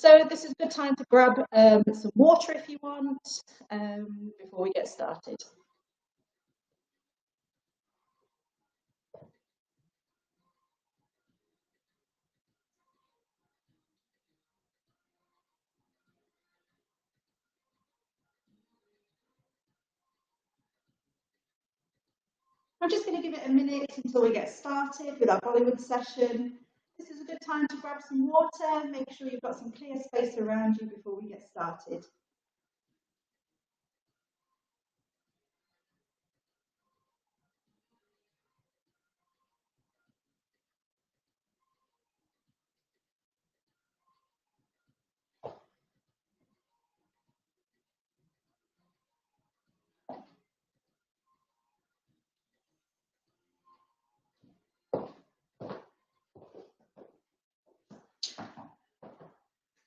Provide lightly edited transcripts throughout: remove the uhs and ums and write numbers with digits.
So this is a good time to grab some water if you want before we get started. I'm just going to give it a minute until we get started with our Bollywood session. This is a good time to grab some water, make sure you've got some clear space around you before we get started.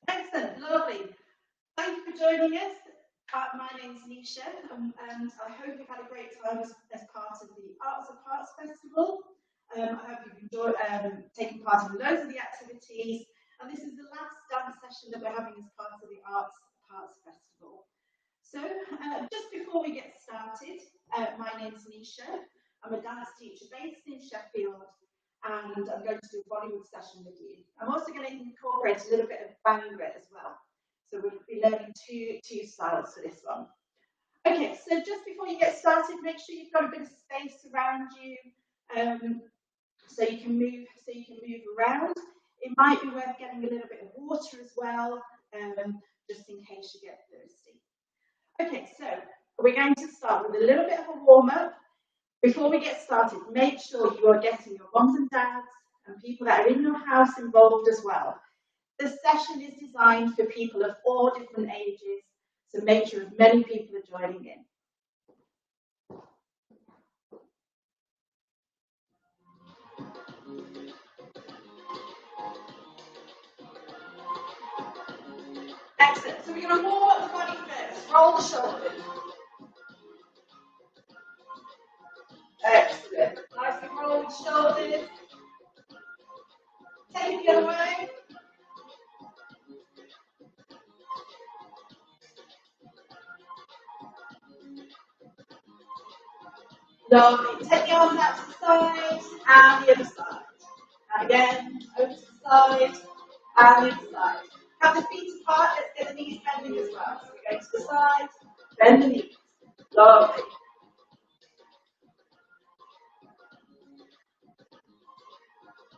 Excellent, lovely. Thank you for joining us. My name's Nisha, and I hope you've had a great time as part of the ArtsApart Festival. I hope you've enjoyed taking part in loads of the activities, and this is the last dance session that we're having as part of the ArtsApart Festival. So, just before we get started, my name's Nisha. I'm a dance teacher based in Sheffield, and I'm going to do a Bollywood session with you. I'm also going to incorporate a little bit of Bhangra as well. So we'll be learning two styles for this one. Okay, so just before you get started, make sure you've got a bit of space around you, so you can move around. It might be worth getting a little bit of water as well, just in case you get thirsty. Okay, so we're going to start with a little bit of a warm-up. Before we get started, make sure you are getting your moms and dads and people that are in your house involved as well. The session is designed for people of all different ages, so make sure as many people are joining in. Excellent. So we're going to warm up the body first. Roll the shoulders. Excellent. Nicely roll the shoulders. Take it the other way. Lovely. Take the arms out to the side and the other side. And again, over to the side and the other side. Have the feet apart. Let's get the knees bending as well. So we're going to the side, bend the knees. Lovely.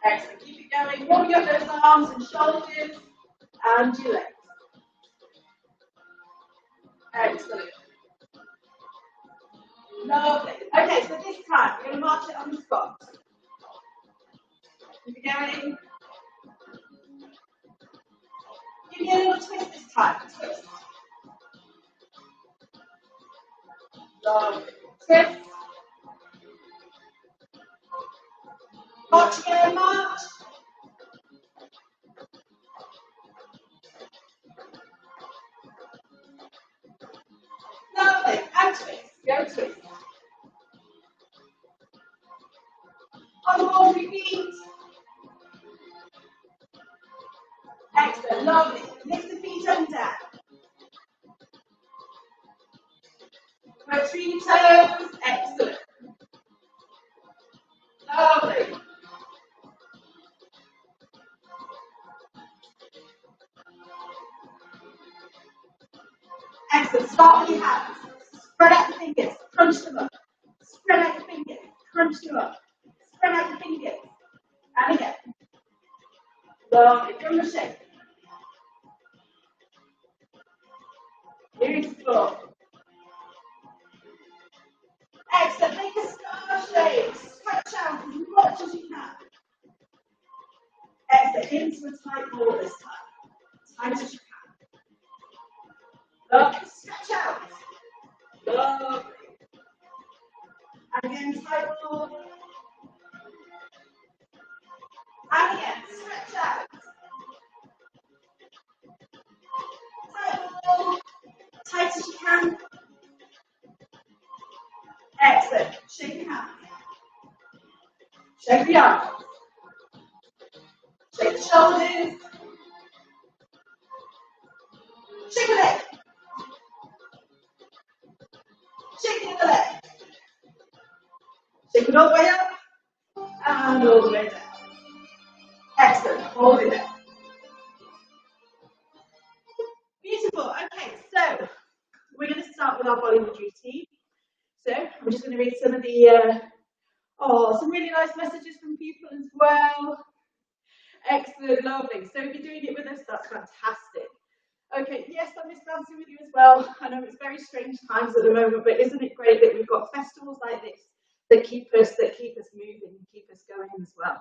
Excellent. Keep it going. Warming up those arms and shoulders and your legs. Excellent. Lovely. Okay, so this time we're going to march it on the spot. Keep it going. Give me a little twist this time. Twist. Lovely. Twist. March again, march. Lovely. And twist. Go twist. On the wall, repeat. Excellent. Lovely. Lift the feet up and down. Between toes. Excellent. Lovely. Excellent. Start with your hands. Spread out the fingers. Crunch them up. Spread out your fingers. Crunch them up. Spread out your fingers. And again. Lovely. From the shape. Beautiful. Excellent. Make a star shape. Stretch out as much as you can. Excellent. Into a tight ball this time. Tight as you can. Lovely. Stretch out. Lovely. And again, tight ball. And again, stretch out. Tight ball. Tight as you can. Excellent. Shake your hands. Shake the arms. Shake the shoulders. Moving all the way up and all the way down. Excellent. Hold it there. Beautiful. Okay, so we're going to start with our Bollywood routine. So I'm just going to read some of the some really nice messages from people as well. Excellent, lovely. So if you're doing it with us, that's fantastic. Okay, yes, I miss dancing with you as well. I know it's very strange times at the moment, but isn't it great that we've got festivals like this that keep us moving and keep us going as well.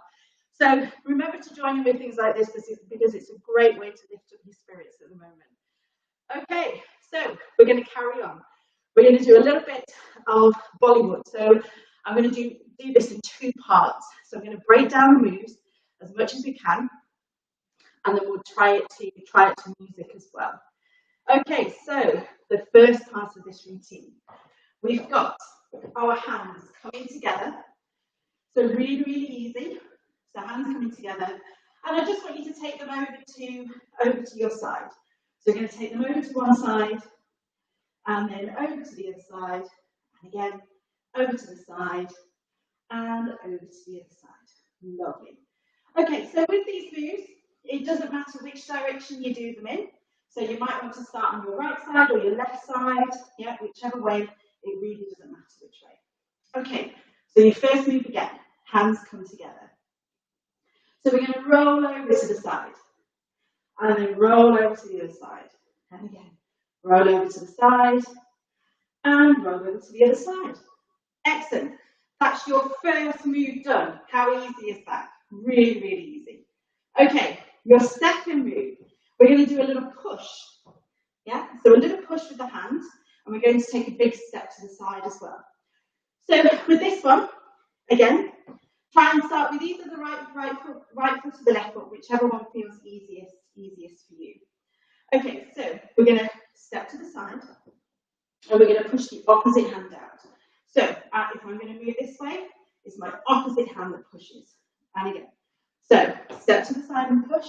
So remember to join in with things like this because it's a great way to lift up your spirits at the moment. Okay, so we're going to carry on. We're going to do a little bit of Bollywood. So I'm going to do this in two parts. So I'm going to break down the moves as much as we can, and then we'll try it to music as well. Okay, so the first part of this routine, we've got our hands coming together. So really, really easy. So hands coming together, and I just want you to take them over to your side. So we're going to take them over to one side, and then over to the other side, and again over to the side, and over to the other side. Lovely. Okay, so with these moves, it doesn't matter which direction you do them in. So you might want to start on your right side or your left side, yeah, whichever way, it really doesn't matter which way. Okay, so your first move again, hands come together. So we're going to roll over to the side, and then roll over to the other side, and again, roll over to the side, and roll over to the other side. Excellent. That's your first move done. How easy is that? Really, really easy. Okay, your second move, we're going to do a little push. Yeah, so a little push with the hands, and we're going to take a big step to the side as well. So with this one, again, try and start with either the right foot or the left foot, whichever one feels easiest for you. Okay, so we're going to step to the side, and we're going to push the opposite hand out. So if I'm going to move this way, it's my opposite hand that pushes. And again, so step to the side and push.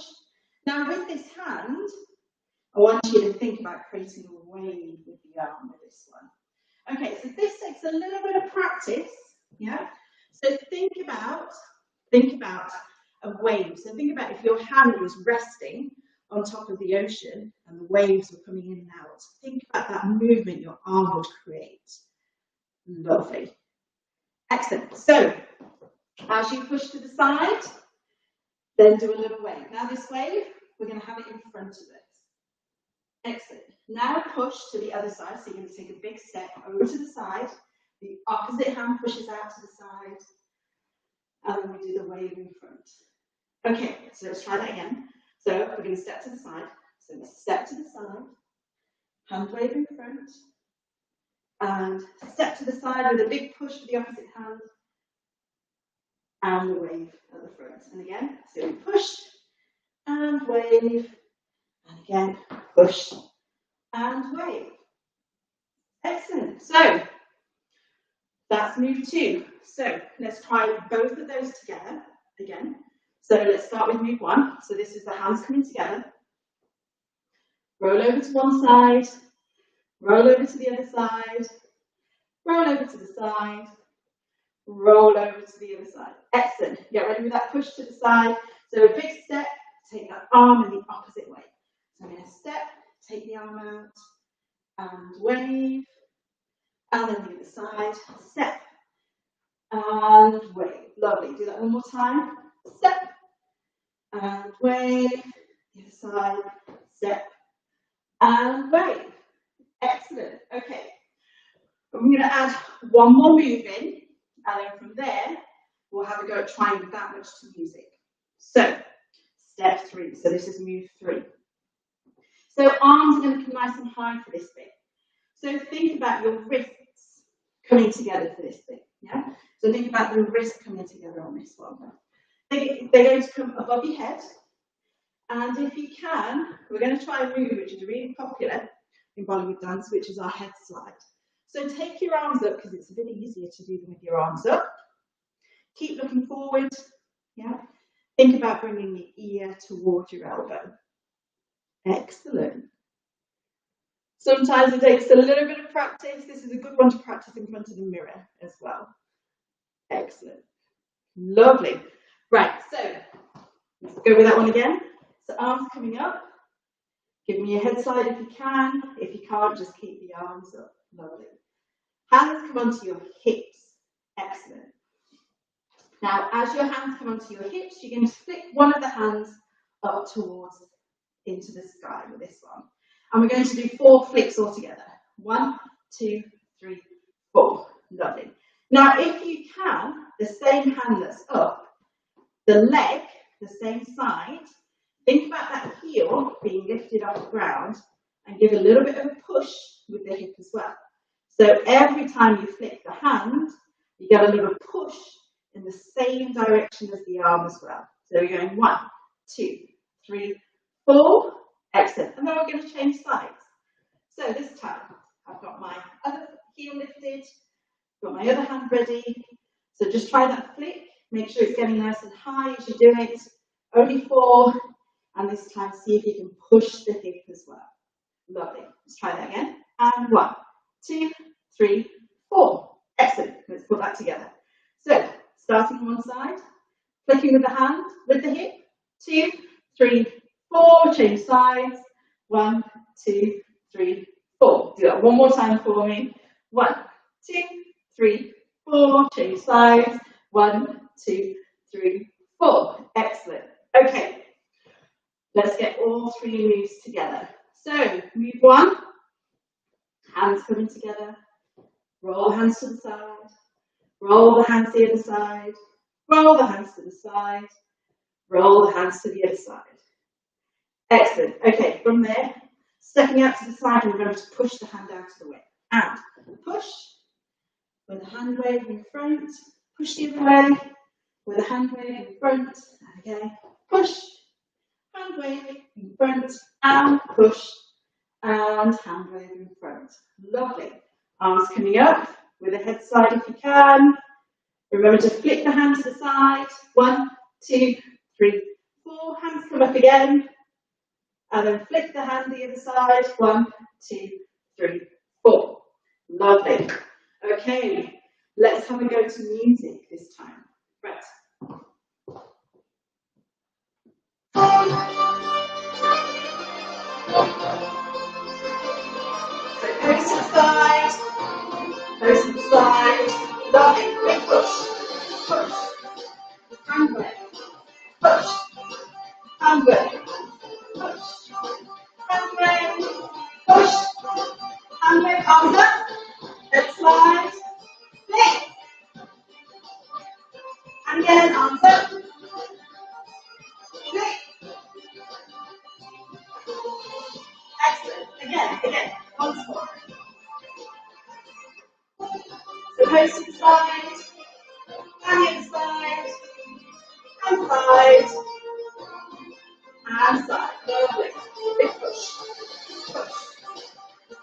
Now with this hand, I want you to think about creating a wave with the arm with this one. Okay, so this takes a little bit of practice, yeah? So think about a wave. So think about if your hand was resting on top of the ocean and the waves were coming in and out. Think about that movement your arm would create. Lovely. Excellent. So as you push to the side, then do a little wave. Now this wave, we're going to have it in front of us. Excellent. Now push to the other side. So you're going to take a big step over to the side. The opposite hand pushes out to the side. And then we do the wave in front. Okay, so let's try that again. So we're going to step to the side. So step to the side. Hand wave in front. And step to the side with a big push with the opposite hand. And the wave at the front. And again, so we push and wave. And again, push and wave. Excellent. So that's move 2. So let's try both of those together again. So let's start with move 1. So this is the hands coming together. Roll over to one side. Roll over to the other side. Roll over to the side. Roll over to the other side. Excellent. Get ready with that push to the side. So a big step, take that arm in the opposite way. So I'm going to step, take the arm out, and wave. And then the other side, step, and wave. Lovely. Do that one more time. Step, and wave. The other side, step, and wave. Excellent. Okay. I'm going to add one more move in, and then from there, we'll have a go at trying that much to music. So, step 3. So this is move 3. So arms are going to come nice and high for this bit. So think about your wrists coming together for this bit. Yeah. So think about the wrists coming together on this one. They're going to come above your head, and if you can, we're going to try a move which is really popular in Bollywood dance, which is our head slide. So take your arms up because it's a bit easier to do them with your arms up. Keep looking forward. Yeah. Think about bringing the ear towards your elbow. Excellent. Sometimes it takes a little bit of practice. This is a good one to practice in front of the mirror as well. Excellent. Lovely. Right, so let's go with that one again. So arms coming up. Give me your head side if you can. If you can't, just keep the arms up. Lovely. Hands come onto your hips. Excellent. Now, as your hands come onto your hips, you're going to flick one of the hands up towards into the sky with this one. And we're going to do 4 flicks altogether. 1, 2, 3, 4. Lovely. Now, if you can, the same hand that's up, the leg, the same side, think about that heel being lifted off the ground and give a little bit of a push with the hip as well. So every time you flick the hand, you get a little push in the same direction as the arm as well. So we're going 1, 2, 3, 4. Excellent. And then we're going to change sides. So this time, I've got my other heel lifted, got my other hand ready. So just try that flick. Make sure it's getting nice and high as you do it. Only 4. And this time, see if you can push the hip as well. Lovely. Let's try that again. And 1, 2, 3, 4. Excellent. Let's put that together. So, starting on one side, flicking with the hand, with the hip. 2, 3, 4. Change sides. 1, 2, 3, 4. Do that one more time for me. 1, 2, 3, 4. Change sides. 1, 2, 3, 4. Excellent. Okay. Let's get all 3 moves together. So, move 1. Hands coming together. Roll the hands to the side. Roll the hands to the other side. Roll the hands to the side. Roll the hands to the other side. Excellent. Okay, from there, stepping out to the side, and remember to push the hand out of the way. And push with the hand wave in front. Push the other way with the hand wave in front. And again, push. Hand wave in front and push. And hand wave in front. Lovely. Arms coming up with the head side if you can. Remember to flick the hand to the side. 1, 2, 3, 4. Hands come up again. And then flick the hand the other side. 1, 2, 3, 4. Lovely. Okay, let's have a go to music this time. Right. So post to the side. Post to the side. Lovely. Big push. Push. Hand wave. Push. Hand wave. Push. Hand wave. Push. Hand wave. Arms up. Head slide. Flick. And again, arms up. Flick. Excellent. Again. Once more. So post to the side. And the other side. And side. And side. Lovely. Big push. Push.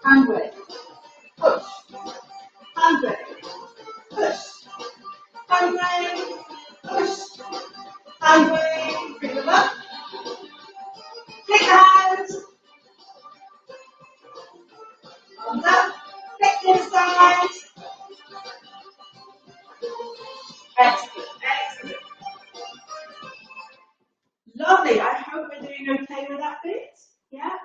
Hand wave. Push. Hand wave. Push. Hand wave. Push. Hand wave. Bring them up. Flick the hands. Arms up. Flick to the side. Excellent. Excellent. Lovely. I hope we're doing okay with that bit. Yeah?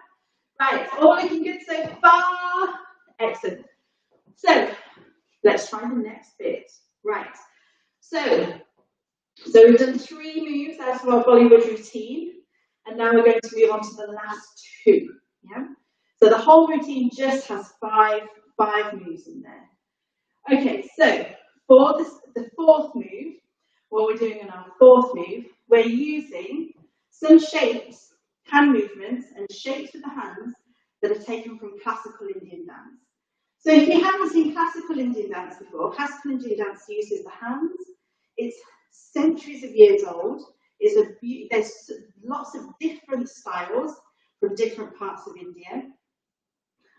Right. All looking good so far. Excellent. So, let's try the next bit. Right. So we've done 3 moves out of our Bollywood routine. And now we're going to move on to the last 2. Yeah? So the whole routine just has 5 moves in there. Okay, so for the 4th move, what we're doing in our 4th move, we're using some shapes, hand movements, and shapes with the hands that are taken from classical Indian dance. So if you haven't seen classical Indian dance before, classical Indian dance uses the hands. It's centuries of years old. There's lots of different styles from different parts of India.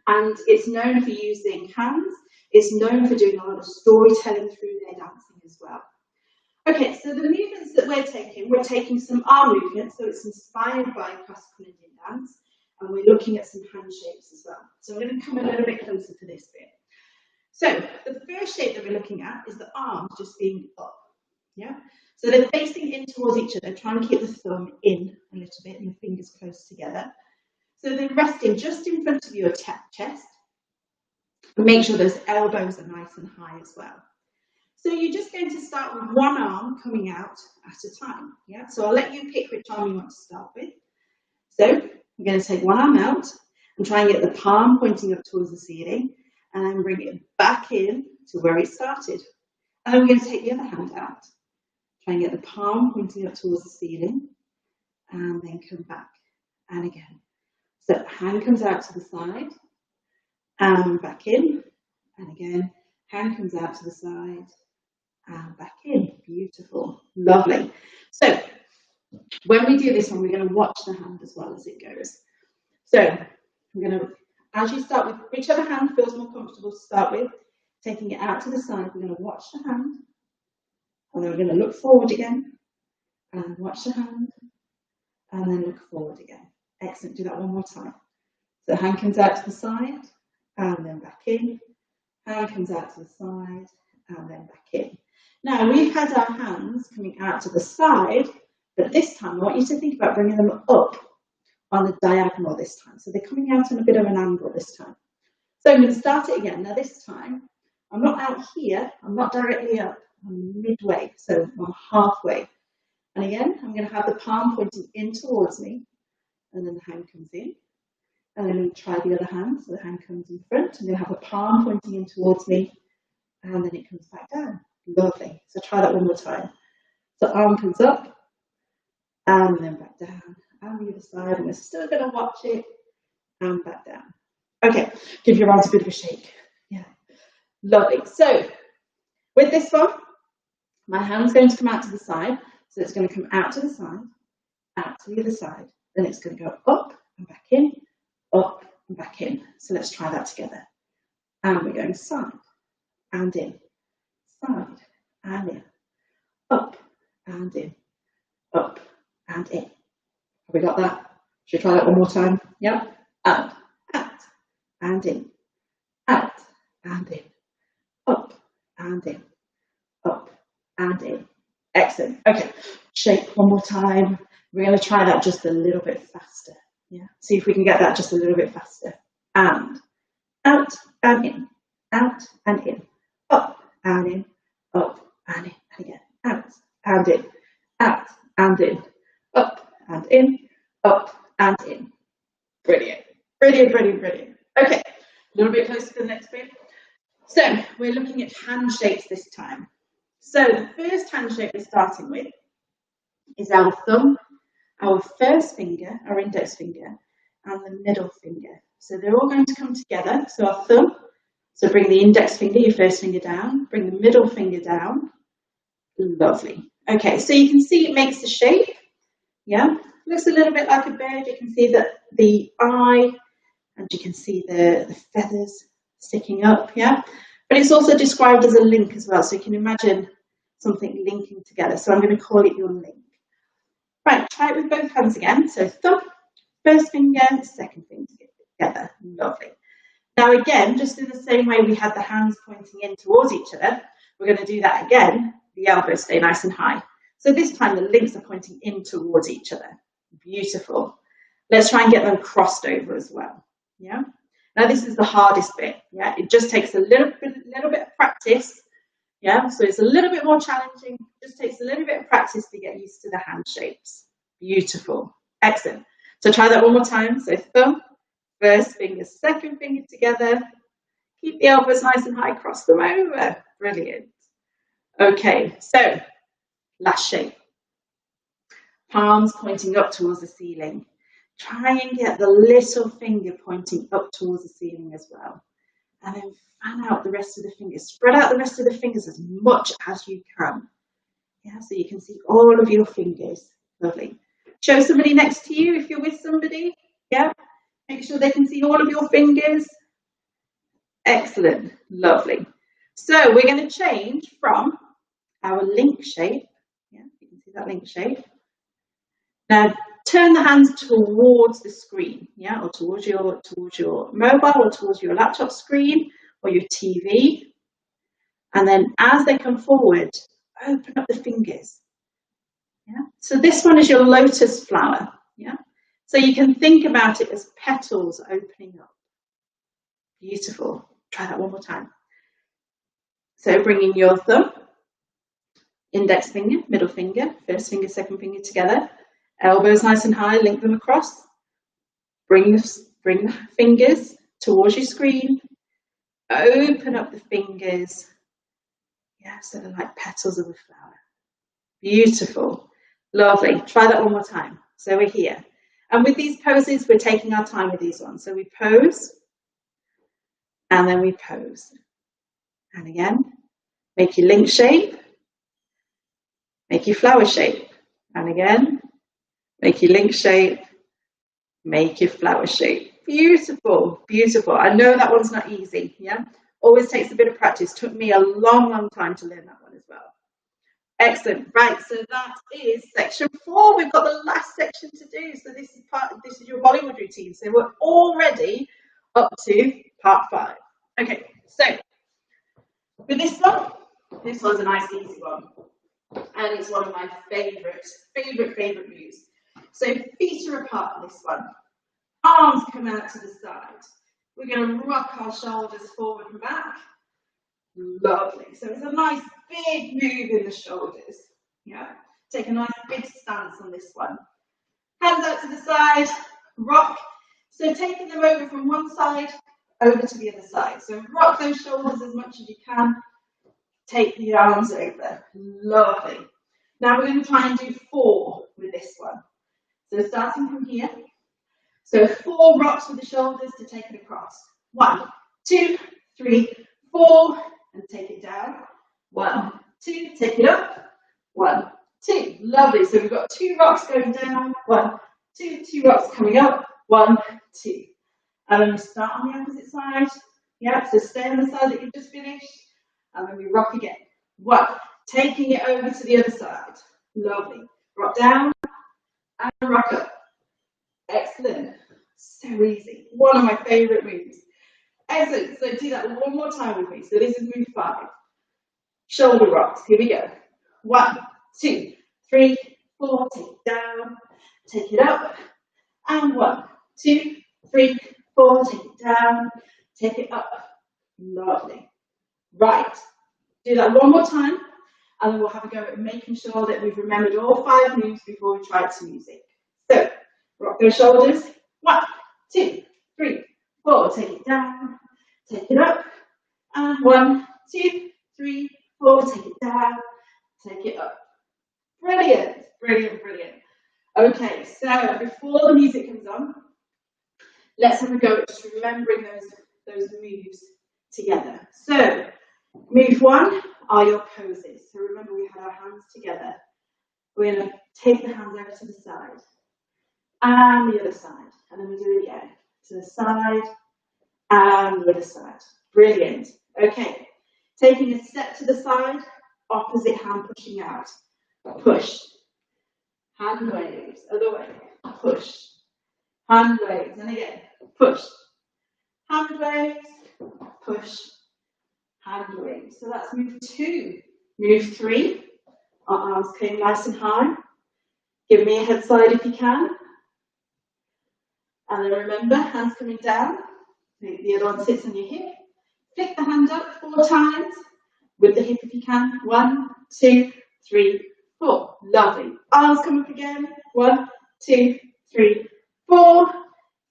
And it's known for using hands. It's known for doing a lot of storytelling through their dancing as well. Okay, so the movements that we're taking some arm movements, so it's inspired by classical Indian dance, and we're looking at some hand shapes as well. So I'm going to come a little bit closer to this bit. So the first shape that we're looking at is the arms just being up. Yeah. So they're facing in towards each other. Try and keep the thumb in a little bit and your fingers close together. So they're resting just in front of your chest. Make sure those elbows are nice and high as well. So you're just going to start with one arm coming out at a time. Yeah. So I'll let you pick which arm you want to start with. So I'm going to take one arm out and try and get the palm pointing up towards the ceiling, and then bring it back in to where it started. And then we're going to take the other hand out. Try and get the palm pointing up towards the ceiling, and then come back. And again. So hand comes out to the side, and back in. And again, hand comes out to the side, and back in. Beautiful. Lovely. So when we do this one, we're going to watch the hand as well as it goes. So I'm going to, as you start with whichever hand feels more comfortable to start with, taking it out to the side, we're going to watch the hand, and then we're going to look forward again, and watch the hand, and then look forward again. Excellent. Do that one more time. So hand comes out to the side, and then back in. Hand comes out to the side, and then back in. Now we've had our hands coming out to the side, but this time I want you to think about bringing them up on the diagonal this time. So they're coming out on a bit of an angle this time. So I'm going to start it again. Now this time, I'm not out here, I'm not directly up, I'm midway, so I'm halfway. And again, I'm going to have the palm pointing in towards me, and then the hand comes in. And then I'm going to try the other hand, so the hand comes in front, and then have the palm pointing in towards me, and then it comes back down. Lovely. So try that one more time. So arm comes up, and then back down, and the other side, and we're still going to watch it, and back down. Okay, give your arms a bit of a shake. Yeah, lovely. So with this one, my hand's going to come out to the side, so it's going to come out to the side, out to the other side, then it's going to go up and back in, up and back in. So let's try that together. And we're going side and in, side and in, up and in, up and in. Have we got that? Should we try that one more time? Yep. Out and in, out and in, up and in, up and in. Excellent. Okay, shake one more time. We're going to try that just a little bit faster. Yeah. See if we can get that just a little bit faster. And out and in, out and in, up and in, up and in, and again, out and in, out and in, up and in, up and in. Brilliant. Brilliant, brilliant, brilliant. Okay, a little bit closer to the next bit. So we're looking at hand shapes this time. So the first hand shape we're starting with is our thumb, our first finger, our index finger, and the middle finger. So they're all going to come together. So our thumb, so bring the index finger, your first finger down, bring the middle finger down. Lovely. Okay, so you can see it makes the shape. Yeah, looks a little bit like a bird. You can see that the eye, and you can see the feathers sticking up, yeah? But it's also described as a link as well, so you can imagine something linking together. So I'm going to call it your link. Right, try it with both hands again. So thumb, first finger, second finger together. Lovely. Now again, just in the same way we had the hands pointing in towards each other, we're going to do that again. The elbows stay nice and high. So this time the links are pointing in towards each other. Beautiful. Let's try and get them crossed over as well. Yeah. Now this is the hardest bit. Yeah. It just takes a little bit of practice. Yeah. So it's a little bit more challenging. Just takes a little bit of practice to get used to the hand shapes. Beautiful. Excellent. So try that one more time. So thumb, first finger, second finger together. Keep the elbows nice and high. Cross them over. Brilliant. Okay. So last shape. Palms pointing up towards the ceiling. Try and get the little finger pointing up towards the ceiling as well. And then fan out the rest of the fingers. Spread out the rest of the fingers as much as you can. Yeah, so you can see all of your fingers. Lovely. Show somebody next to you if you're with somebody. Yeah, make sure they can see all of your fingers. Excellent. Lovely. So we're going to change from our link shape. Yeah, you can see that link shape. Now turn the hands towards the screen, yeah, or towards your mobile, or towards your laptop screen, or your TV. And then as they come forward, open up the fingers. Yeah? So this one is your lotus flower. Yeah? So you can think about it as petals opening up. Beautiful. Try that one more time. So bringing your thumb, index finger, middle finger, first finger, second finger together. Elbows nice and high, link them across. Bring the fingers towards your screen. Open up the fingers. Yeah, so they're like petals of a flower. Beautiful. Lovely. Try that one more time. So we're here. And with these poses, we're taking our time with these ones. So we pose, and then we pose. And again, make your link shape, make your flower shape. And again, make your link shape, make your flower shape. Beautiful, beautiful. I know that one's not easy, yeah? Always takes a bit of practice. Took me a long, long time to learn that one as well. Excellent. Right, so that is section 4. We've got the last section to do. So this is your Bollywood routine. So we're already up to part 5. Okay, so with this one's a nice easy one. And it's one of my favorite moves. So feet are apart on this one. Arms come out to the side. We're going to rock our shoulders forward and back. Lovely. So it's a nice big move in the shoulders. Yeah. Take a nice big stance on this one. Hands out to the side, rock. So taking them over from one side over to the other side. So rock those shoulders as much as you can. Take the arms over. Lovely. Now we're going to try and do 4 with this one. So starting from here. So 4 rocks with the shoulders to take it across. 1, 2, 3, 4, and take it down. 1, 2, take it up. 1, 2. Lovely. So we've got 2 rocks going down. 1, 2, 2 rocks coming up. 1, 2. And then we start on the opposite side. Yeah, so stay on the side that you've just finished. And then we rock again. 1, taking it over to the other side. Lovely. Rock down and rock up. Excellent. So easy. One of my favourite moves. Excellent. So do that one more time with me. So this is move 5. Shoulder rocks. Here we go. 1, 2, 3, 4. Take it down. Take it up. And 1, 2, 3, 4. Take it down. Take it up. Lovely. Right. Do that one more time. And then we'll have a go at making sure that we've remembered all 5 moves before we try some music. So, rock those shoulders. 1, 2, 3, 4. Take it down. Take it up. And 1, 2, 3, 4. Take it down. Take it up. Brilliant. Brilliant, brilliant. Okay, so before the music comes on, let's have a go at just remembering those moves together. So, move 1 are your poses. So remember we had our hands together. We're going to take the hands over to the side and the other side. And then we do it again. To the side and the other side. Brilliant. Okay. Taking a step to the side, opposite hand pushing out. Push. Hand waves. Other way. Push. Hand waves. And again. Push. Hand waves. Push. Hand waves. So that's move 2. Move 3. Our arms came nice and high. Give me a head slide if you can. And then remember, hands coming down. The other one sits on your hip. Flick the hand up 4 times. With the hip if you can. 1, 2, 3, 4. Lovely. Arms come up again. 1, 2, 3, 4.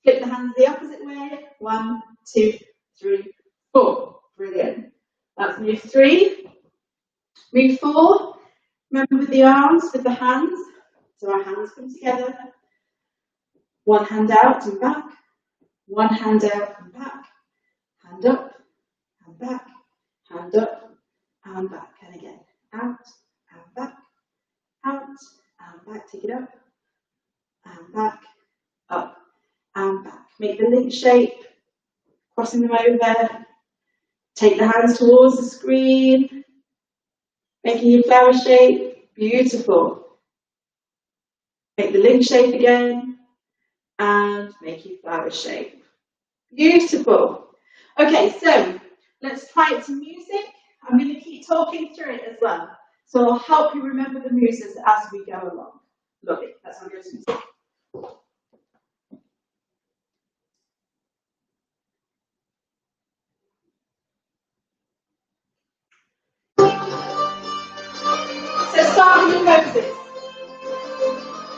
Flip the hands the opposite way. 1, 2, 3, 4. Brilliant. That's move 3. Move 4. Remember with the arms, with the hands. So our hands come together. One hand out and back. One hand out and back. Hand up and back. Hand up and back. And again. Out and back. Out and back. Take it up. And back. Up and back. Make the link shape. Crossing them over. Take the hands towards the screen. Making your flower shape. Beautiful. Make the link shape again. And make your flower shape. Beautiful. Okay, so let's try it to music I'm going to keep talking through it as well. So I'll help you remember the moves as we go along. Lovely. That's how I'm going to do. So start with your poses.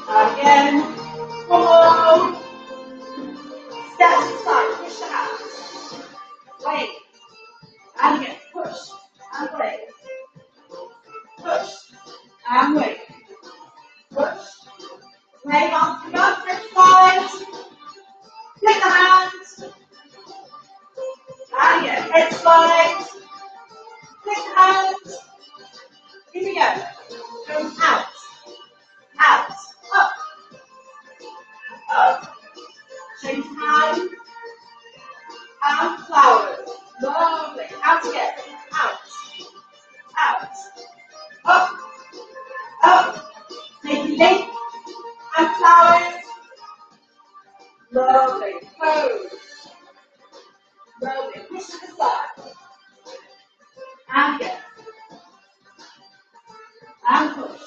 Again. One more. Step to the side. Push the hands. Wait. And again. Push. And wait. Push. And wait. Push. Wait. Up. Up. Next side. Take the hands. And again. Head slide. Take the hands. Here we go. Go out. Out. Up. Up. Change hand. And flowers. Lovely. Out again. Out. Out. Up. Up. Make it link. And flowers. Lovely. Pose. Lovely. Push to the side. And again. And push.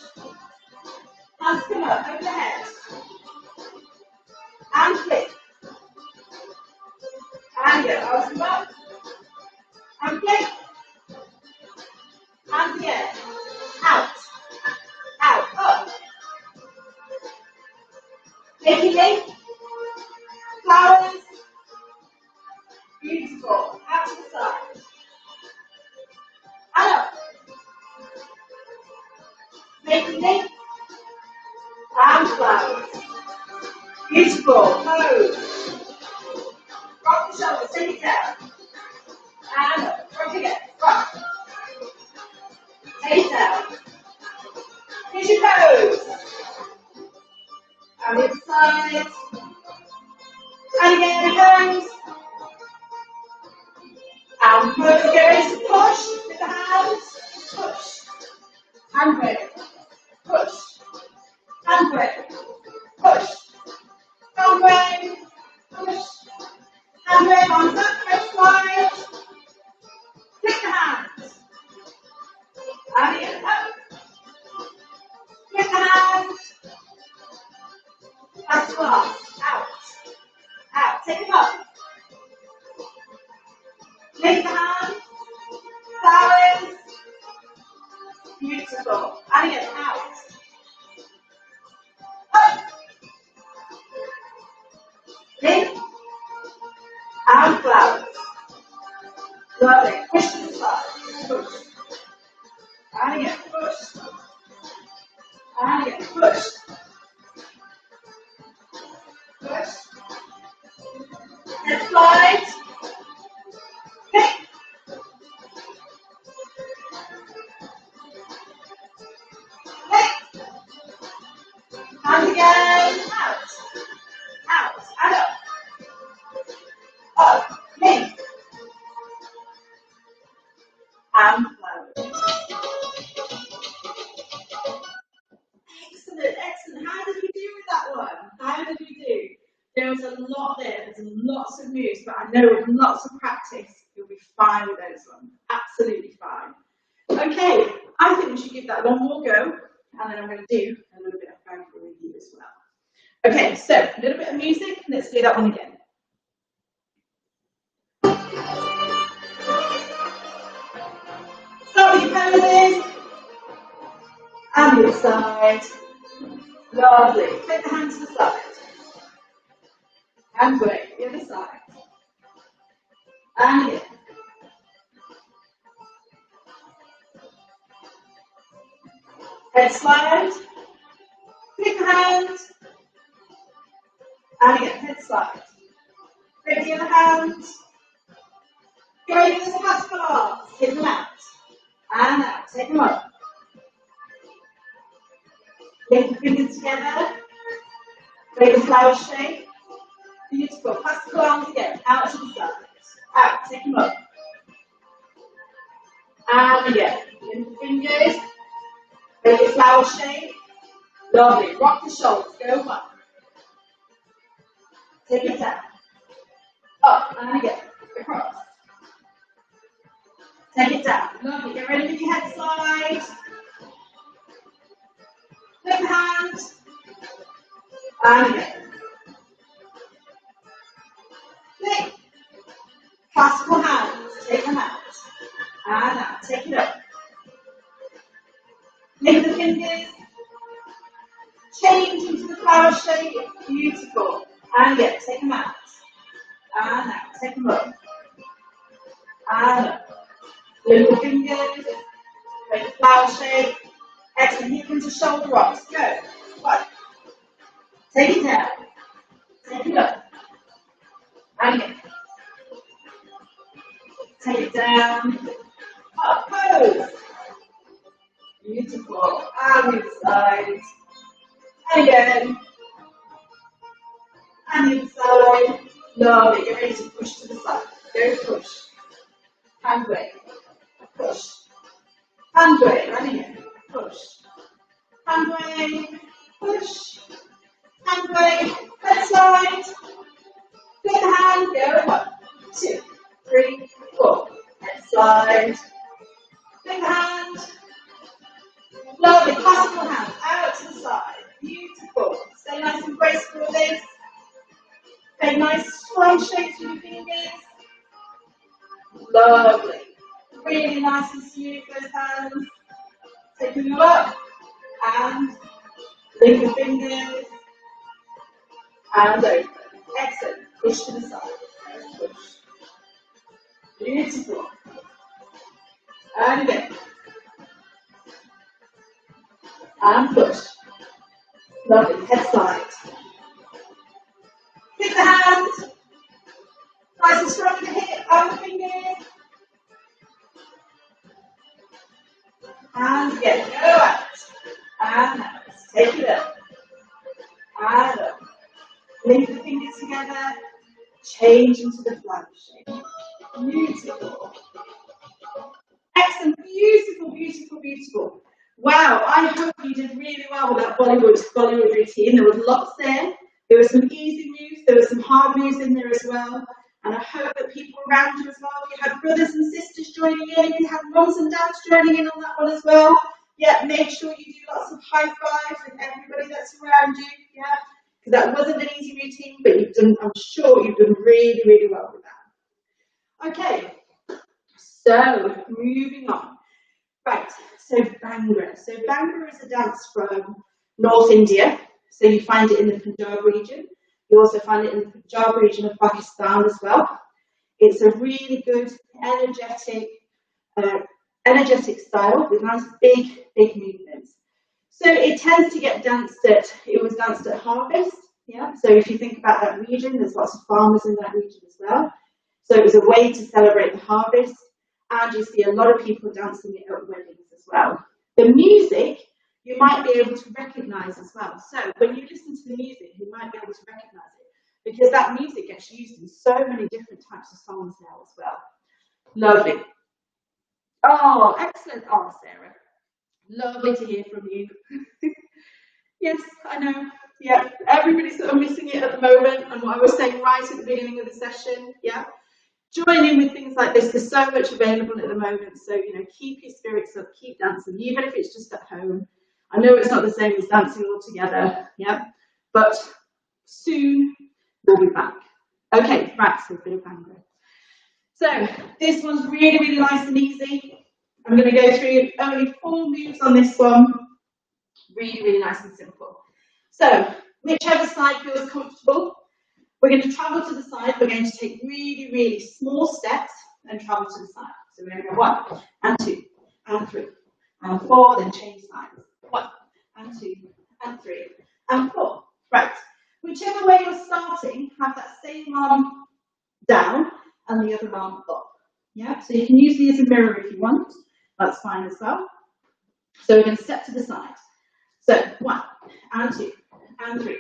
Hands come up over the head. And flip. And again. Arms come up. And flip. And again. Out. Out. Up. Make it link. Flowers. Beautiful. Out to the side. And up. Make it link. And flowers. Beautiful. Pose. Rock the shoulders. Take it down. And up. Rock again. Rock. Take it down. Here's your pose. And the other side. And again, pose. And pose. Get ready to push with the hands. Push. And break. Push. And break. Push. And break. Push. And break. Arms up. Head slide. Take the hands. And again. Up. Take the hands. That's fast. Out. Out. Take them up. Take the hands. Flowers. Beautiful. And again. Out. Up. In. And flowers. Lovely. Push to the side. Push. And again. Push. And again. Push. Push. And slide. Kick. Kick. And again. Out. Out. And up. Up. Kick. And flowers. Excellent, excellent. How did we do with that one? How did we do? There was a lot there. There's lots of moves, but I know with lots of practice, you'll be fine with those ones. Absolutely fine. Okay, I think we should give that one more go, and then I'm going to do a little bit of vocal review as well. Okay, so a little bit of music. Let's do that one again. Start with your poses. And the other side. Lovely. Take the hands to the side. And break. The other side. And again. Head slide. Take the hand. And again. Head slide. Break the other hand. Go over the classical arms. Hit them out. And out. Take them up. Link the fingers together. Make a flower shape. Beautiful. Classical arms again. Out to the side. Out. Take them up. And again. Link the fingers. Make a flower shape. Lovely. Rock the shoulders. Go up. Take it down. Up. And again. Across. Take it down. Lovely. Get ready with your head slide. Flip the hand. And again. Flip. Classical hands. Take them out. And out. Take it up. Lift the fingers. Change into the flower shape. Beautiful. And again. Take them out. And out. Take them up. And up. Lift the fingers. Make the flower shape. Excellent. Hip into shoulder rocks. Go. 1. Take it down. Take it up. And again. Take it down. Up. Pose. Beautiful. And the other side. And again. And the other side. Lovely. Get ready to push to the side. Go push. Hand wave. Push. Hand wave. And again. Push. Hand wave. Push. Hand wave. Head slide. Flip the hand. Go. 1, 2, 3, 4. Head slide. Flip the hand. Lovely. Classical hand. Out to the side. Beautiful. Stay nice and graceful with this. Make nice strong shapes with your fingers. Lovely. Really nice and smooth those hands. Taking them up. And lift the fingers. And open. Excellent. Push to the side. Push. Beautiful. And again. And push. Lovely. Head slide. Pick the hand. Nice and strong with the hip and the fingers. And again. Go out. And out. Take it up. And up. Link the fingers together. Change into the flower shape. Beautiful. Excellent. Beautiful, beautiful, beautiful. Wow, I hope you did really well with that Bollywood routine. There was lots there. There were some easy moves. There were some hard moves in there as well. And I hope that people around you as well, if you had brothers and sisters joining in, if you had mums and dads joining in on that one as well, yeah, make sure you do lots of high fives with everybody that's around you, yeah, because that wasn't an easy routine, but you've done, I'm sure you've done really, really well with that. Okay, so moving on. Right, so Bhangra. So Bhangra is a dance from North India, so you find it in the Punjab region. You also find it in the Punjab region of Pakistan as well. It's a really good, energetic style with nice big movements. So it tends to get danced it was danced at harvest, yeah. So if you think about that region, there's lots of farmers in that region as well. So it was a way to celebrate the harvest, and you see a lot of people dancing it at weddings as well. The music, you might be able to recognize as well. So when you listen to the music, you might be able to recognize it, because that music gets used in so many different types of songs now as well. Lovely. Oh, excellent. Oh, Sarah. Lovely to hear from you. Yes, I know. Yeah, everybody's sort of missing it at the moment, and what I was saying right at the beginning of the session, yeah. Join in with things like this. There's so much available at the moment, so, you know, keep your spirits up, keep dancing, even if it's just at home. I know it's not the same as dancing all together, yeah, but soon we'll be back. Okay, right, so a bit of Bhangra. So this one's really, really nice and easy. I'm going to go through only 4 moves on this one. Really, really nice and simple. So whichever side feels comfortable, we're going to travel to the side. We're going to take really, really small steps and travel to the side. So we're going to go 1 and 2 and 3 and 4, then change sides. 1 and 2 and 3 and 4. Right. Whichever way you're starting, have that same arm down and the other arm up. Yeah. So you can use these as a mirror if you want. That's fine as well. So we're going to step to the side. So 1 and 2 and 3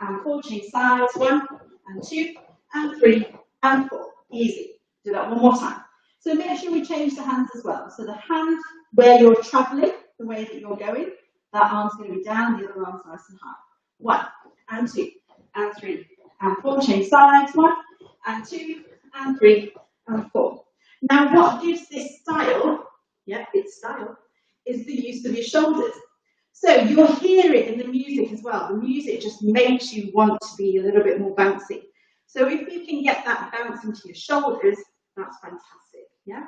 and 4. Change sides. 1 and 2 and 3 and 4. Easy. Do that one more time. So make sure we change the hands as well. So the hand where you're traveling, the way that you're going, that arm's going to be down, the other arm's nice and high. 1 and 2 and 3 and 4. Change sides. 1 and 2 and 3 and 4. Now, what gives this style, yeah, its style, is the use of your shoulders. So you'll hear it in the music as well. The music just makes you want to be a little bit more bouncy. So if you can get that bounce into your shoulders, that's fantastic, yeah?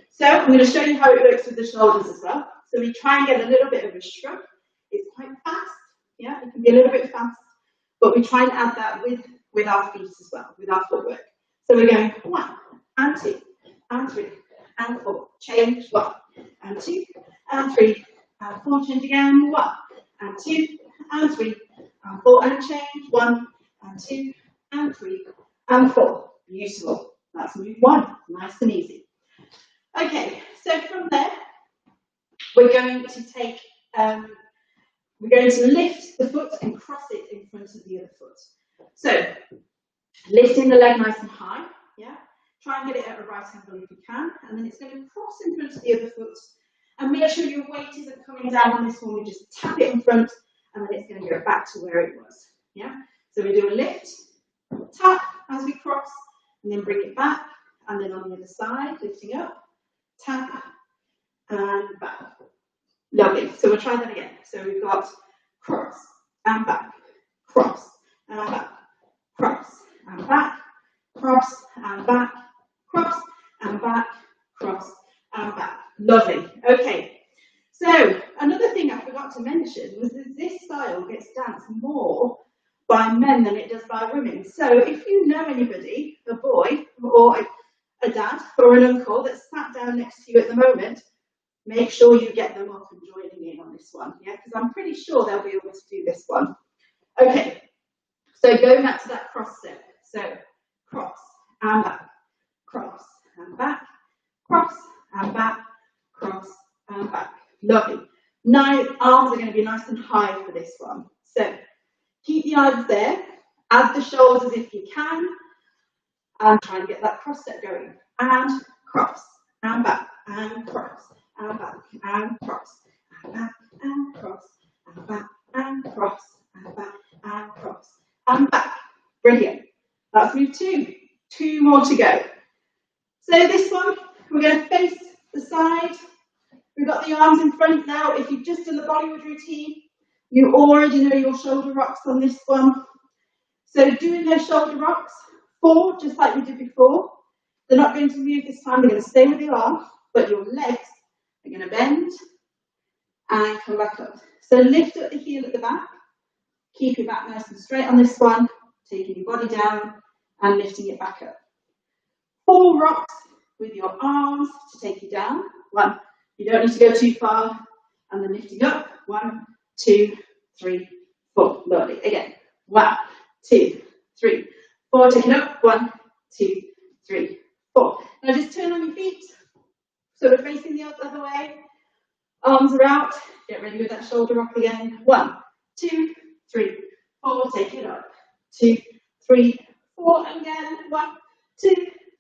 So I'm going to show you how it works with the shoulders as well. So we try and get a little bit of a shrug. It's quite fast, yeah? It can be a little bit fast, but we try and add that with our feet as well, with our footwork. So we're going 1 and 2 and 3 and 4. Change 1 and 2 and 3 and 4. Change again 1 and 2 and 3 and 4 and change 1 and 2 and 3 and 4. Beautiful. That's move 1. Nice and easy. Okay, so from there we're going to take we're going to lift the foot and cross it in front of the other foot. So lifting the leg nice and high, yeah. Try and get it at a right angle if you can, and then it's going to cross in front of the other foot. And make sure your weight isn't coming down on this one. We just tap it in front, and then it's going to go back to where it was. Yeah. So we do a lift, tap as we cross, and then bring it back, and then on the other side, lifting up, tap, and back. Lovely. So we'll try that again. So we've got cross and back, cross and back, cross and back, cross and back, cross and back, cross and back. Lovely. Okay. So another thing I forgot to mention was that this style gets danced more by men than it does by women. So if you know anybody, a boy or a dad or an uncle that's sat down next to you at the moment, make sure you get them up and joining in on this one, yeah, because I'm pretty sure they'll be able to do this one. Okay, so going back to that cross step. So cross and back, cross and back, cross and back, cross and back. Lovely. Now arms are going to be nice and high for this one. So keep the arms there, add the shoulders if you can, and try and get that cross step going. And cross and back and cross. And back and cross, and back and cross, and back and cross, and back and cross, and back. Brilliant. That's move 2. 2 more to go. So this one, we're going to face the side. We've got the arms in front now. If you've just done the Bollywood routine, you already know your shoulder rocks on this one. So doing those shoulder rocks, 4, just like we did before. They're not going to move this time. They're going to stay where they are, but your legs are going to bend and come back up. So lift up the heel at the back, keep your back nice and straight on this one, taking your body down and lifting it back up. 4 rocks with your arms to take you down. 1, you don't need to go too far, and then lifting up. 1, 2, 3, 4. Lovely. Again. 1, 2, 3, 4. Take it up. 1, 2, 3, 4. Now just turn on your feet. So we're facing the other way, arms are out, get ready with that shoulder rock again. 1, 2, 3, 4, take it up. 2, 3, 4, and again. 1, 2,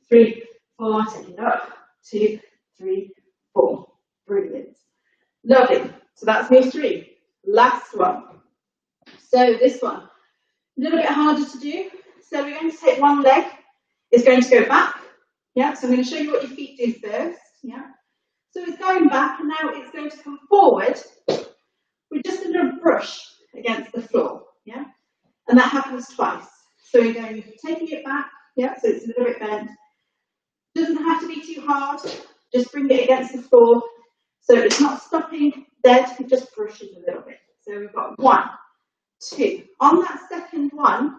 3, 4, take it up. 2, 3, 4. Brilliant. Lovely. So that's move 3. Last one. So this one, a little bit harder to do. So we're going to take one leg, it's going to go back. Yeah, so I'm going to show you what your feet do first. Yeah, so it's going back, and now it's going to come forward with just a little brush against the floor. Yeah, and that happens twice. So you're going, taking it back. Yeah, so it's a little bit bent. Doesn't have to be too hard. Just bring it against the floor, so it's not stopping dead. It just brushes a little bit. So we've got 1, 2. On that second one,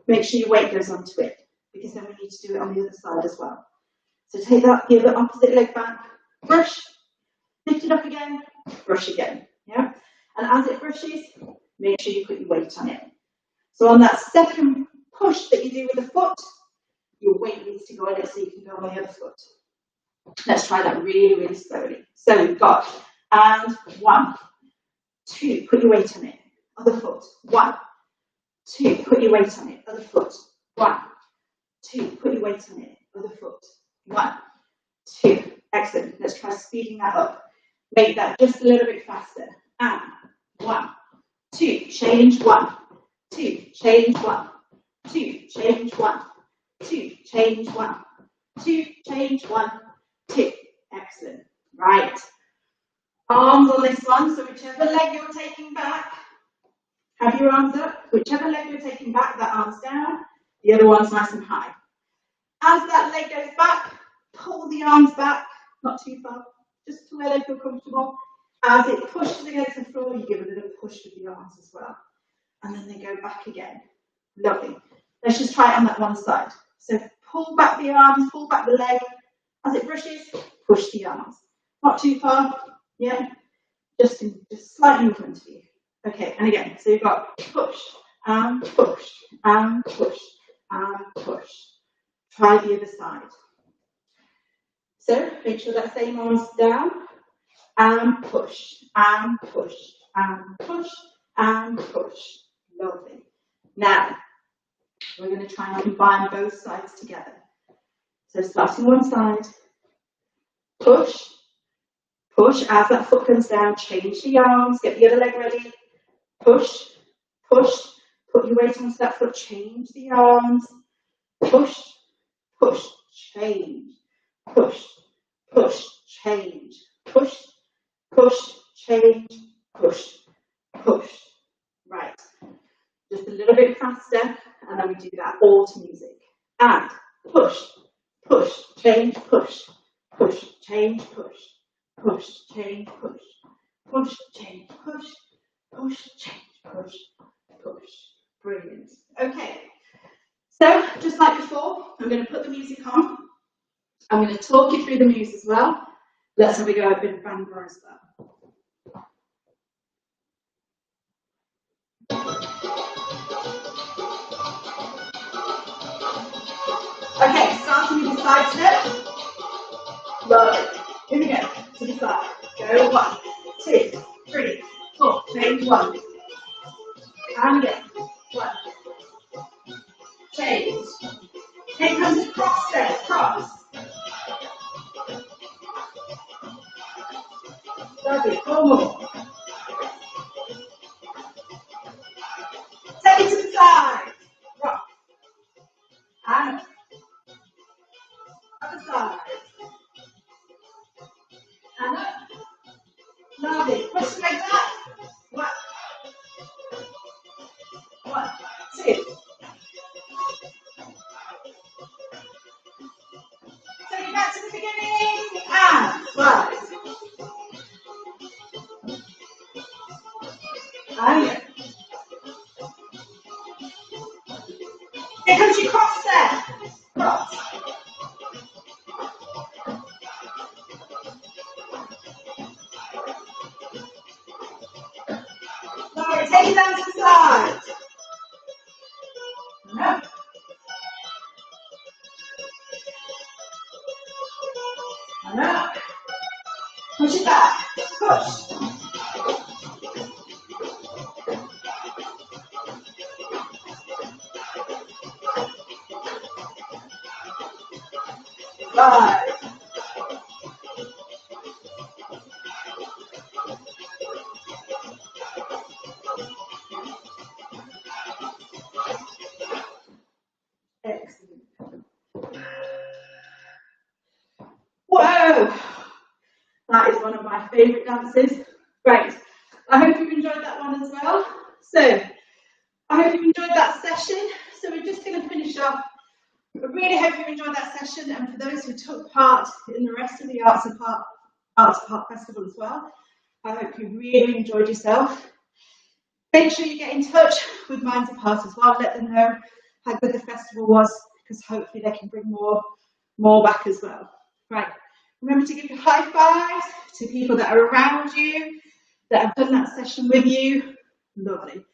make sure your weight goes onto it, because then we need to do it on the other side as well. So take that, give the opposite leg back, brush, lift it up again, brush again, yeah? And as it brushes, make sure you put your weight on it. So on that second push that you do with the foot, your weight needs to go on it so you can go on the other foot. Let's try that really, really slowly. So we've got, and 1, 2, put your weight on it, other foot, 1, 2, put your weight on it, other foot, 1, 2, put your weight on it, other foot, 1, 2, excellent. Let's try speeding that up. Make that just a little bit faster. And 1, 2, change 1, 2, change 1, 2, change 1, 2, change 1, 2, change 1, tick. Excellent. Right. Arms on this one, so whichever leg you're taking back, have your arms up. Whichever leg you're taking back, that arm's down, the other one's nice and high. As that leg goes back, pull the arms back, not too far, just to where they feel comfortable. As it pushes against the floor, you give a little push with the arms as well. And then they go back again. Lovely. Let's just try it on that one side. So pull back the arms, pull back the leg. As it brushes, push the arms. Not too far, yeah, just slightly in front of you. Okay, and again, so you've got push, and push, and push, and push. Try the other side. So make sure that same arm's down, and push, and push, and push, and push. Lovely. Now, we're going to try and combine both sides together. So starting one side, push, push, as that foot comes down, change the arms, get the other leg ready, push, push, put your weight onto that foot, change the arms, push, push, change, push, push, change, push, push, change, push, push. Right, just a little bit faster, and then we do that all to music. And push, push, change, push, push, change, push, push, change, push, push, change, push, push, change, push, push. Brilliant. Okay, so just like before, I'm going to put the music on. I'm going to talk you through the moves as well. Let's have a go at a bit of Bhangra as well. Okay, starting with the side step. Lovely. Here we go. To the side. Go 1, 2, 3, 4. Change 1. And again. 1. Change. Here comes the cross step. Cross. Lovely. 4 more. Take it to the side. Rock. And up. Other side. And up. Lovely. Push like that. 1. 1, 2. Take it back to the beginning. And 5. And again. Here comes your cross step. Cross. Lovely. Take it down to the side. And up. And up. Push it back. Push. Five. Excellent. Whoa! That is one of my favourite dances. Great. I hope you've enjoyed that one as well. So, I hope you've enjoyed that session. So we're just going to finish off. I really hope you enjoyed that session, and for those who took part in the rest of the ArtsApart Festival as well, I hope you really enjoyed yourself. Make sure you get in touch with Minds Apart as well. Let them know how good the festival was, because hopefully they can bring more back as well. Right. Remember to give your high fives to people that are around you, that have done that session with you. Lovely.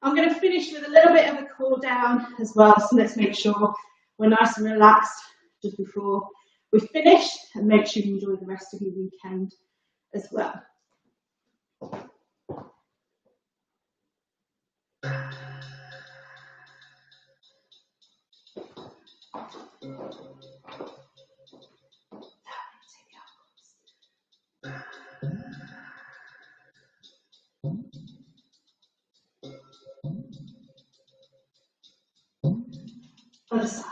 I'm going to finish with a little bit of a cool down as well, so let's make sure we're nice and relaxed just before we finish, and make sure you enjoy the rest of your weekend as well. Other side.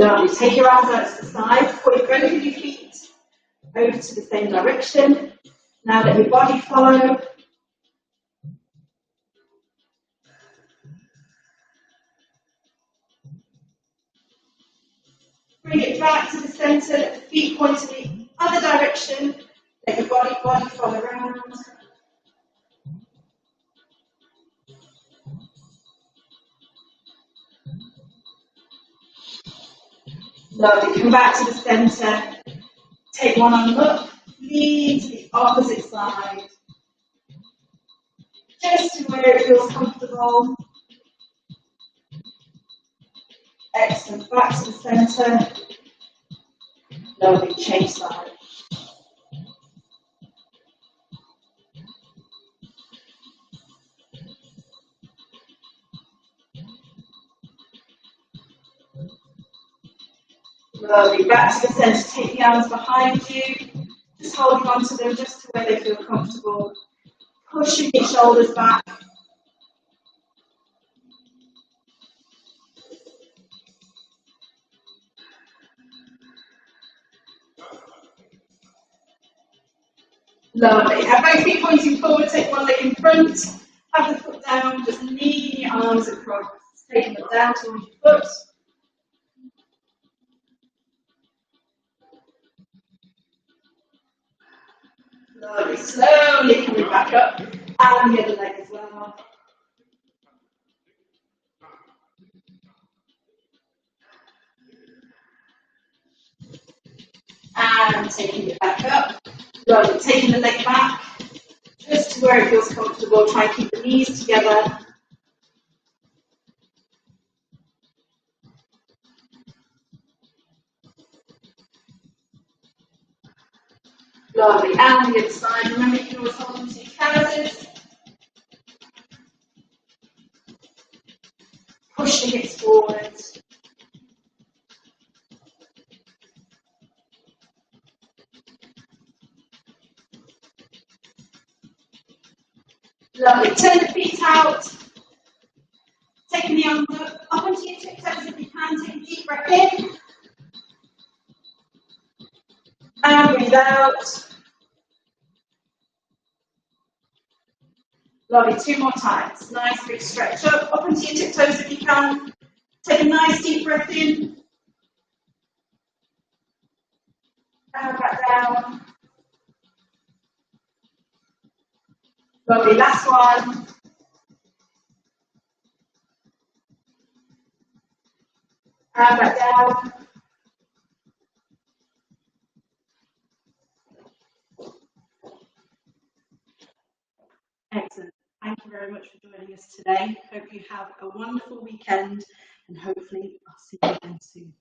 Lovely. Take your arms out to the side, point both of your feet over to the same direction. Now let your body follow. Bring it back to the centre, let the feet point in the other direction. Let your body follow around. Lovely. Come back to the centre. Take one arm up. Lean to the opposite side. Just to where it feels comfortable. Excellent. Back to the centre. Lovely. Change side. Lovely. Back to the centre. Take the arms behind you. Just holding on to them just to where they feel comfortable. Pushing your shoulders back. Lovely. Have both feet pointing forward, take one leg in front, have the foot down, just lean your arms across, taking them down towards your foot. Lovely. Slowly coming back up, and the other leg as well. And taking it back up. Lovely. Taking the leg back, just to where it feels comfortable. Try and keep the knees together. Lovely. And the other side. Remember, you can always hold onto your trousers. Push the hips forward. Lovely. Turn the feet out. Taking the arms up onto your tiptoes if you can. Take a deep breath in. And breathe out. Lovely. 2 more times. Nice big stretch up onto your tiptoes if you can. Take a nice deep breath in. And back down. Lovely. Last one. And back down. Excellent. Thank you very much for joining us today. Hope you have a wonderful weekend and hopefully I'll see you again soon.